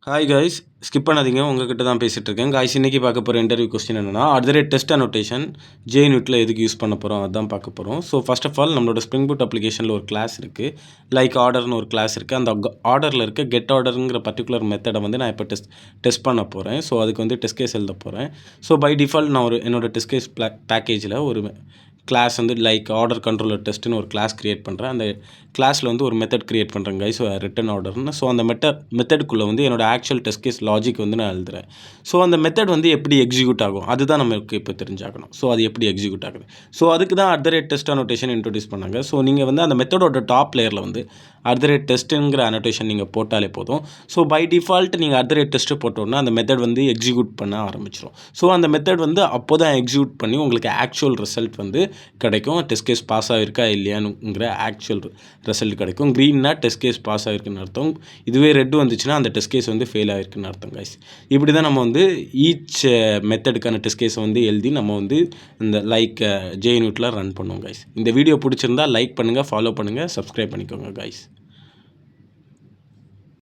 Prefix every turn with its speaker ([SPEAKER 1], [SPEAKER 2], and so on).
[SPEAKER 1] Hi guys, skip பண்ணாதீங்க. உங்ககிட்ட தான் பேசிகிட்டு இருக்கேன். காய்ஸ், இன்றைக்கி பார்க்க போகிற இன்டர்வியூ கொஸ்டின் என்னென்னா, டெஸ்ட் அனோட்டேஷன் ஜேஎன்யூட்டில் எதுக்கு யூஸ் பண்ண போகிறோம் அதான் பார்க்க போகிறோம். ஸோ ஃபர்ஸ்ட் ஆஃப் ஆல் நம்மளோட ஸ்ப்ரிங் பூட் அப்ளிகேஷனில் ஒரு கிளாஸ் இருக்குது, லைக் ஆர்டர்னு ஒரு கிளாஸ் இருக்குது. அந்த ஆர்டரில் இருக்க கெட் ஆர்டருங்கிற பர்டிகுலர் மெத்தடை வந்து நான் இப்போ டெஸ்ட் பண்ண போகிறேன். ஸோ அதுக்கு வந்து டெஸ்ட் கேஸ் எழுத போகிறேன். ஸோ பை டிஃபால்ட் நான் என்னோட டெஸ்ட் கேஸ் பேக்கேஜில் ஒரு கிளாஸ் வந்து லைக் ஆர்டர் கண்ட்ரோலர் டெஸ்ட்டுன்னு ஒரு கிளாஸ் க்ரியேட் பண்ணுறேன். அந்த கிளாஸில் வந்து ஒரு மெத்தட் க்ரியேட் பண்ணுறேன் கைஸ், ரிட்டன் ஆர்டர்னு. ஸோ அந்த மெத்தடுக்குள்ளே வந்து என்னோட ஆக்சுவல் டெஸ்ட் கேஸ் லாஜிக் வந்து நான் எழுதுறேன். ஸோ அந்த மெத்தட் வந்து எப்படி எக்ஸிக்யூட் ஆகும் அதுதான் நமக்கு இப்போ தெரிஞ்சாகணும். ஸோ அது எப்படி எக்ஸிக்யூட் ஆகுது, ஸோ அதுக்கு தான் டெஸ்ட் அனோட்டேஷன் இன்ட்ரோடியூஸ் பண்ணாங்க. ஸோ நீங்கள் வந்து அந்த மெத்தடோட டாப் லேயரில் வந்து டெஸ்ட்டுங்கிற அனோட்டேஷன் நீங்கள் போட்டாலே போதும். ஸோ பை டிஃபால்ட் நீங்கள் டெஸ்ட்டு போட்டோன்னா அந்த மெத்தட் வந்து எக்ஸிக்யூட் பண்ண ஆரம்பிச்சிடும். ஸோ அந்த மெத்தட் வந்து அப்போ தான் எக்ஸிக்யூட் பண்ணி உங்களுக்கு ஆக்சுவல் ரிசல்ட் வந்து கிடைக்கும். டெஸ்ட் கேஸ் பாஸ் ஆகிருக்கா இல்லையானுங்கிற ஆக்சுவல் ரிசல்ட் கிடைக்கும். க்ரீன்னா டெஸ்ட் கேஸ் பாஸ் ஆகிருக்குன்னு அர்த்தம். இதுவே ரெட் வந்துச்சுன்னா அந்த டெஸ்ட் கேஸ் வந்து ஃபெயில் ஆகிருக்குன்னு அர்த்தம் கைஸ். இப்படி தான் நம்ம வந்து ஈச் மெத்தடுக்கான டெஸ்ட் கேஸை வந்து எழுதி நம்ம வந்து இந்த லைக் ஜேஎன்யூட்டில் ரன் பண்ணுவோம் கைஸ். இந்த வீடியோ பிடிச்சிருந்தா லைக் பண்ணுங்கள், ஃபாலோ பண்ணுங்கள், சப்ஸ்கிரைப் பண்ணிக்கோங்க கைஸ்.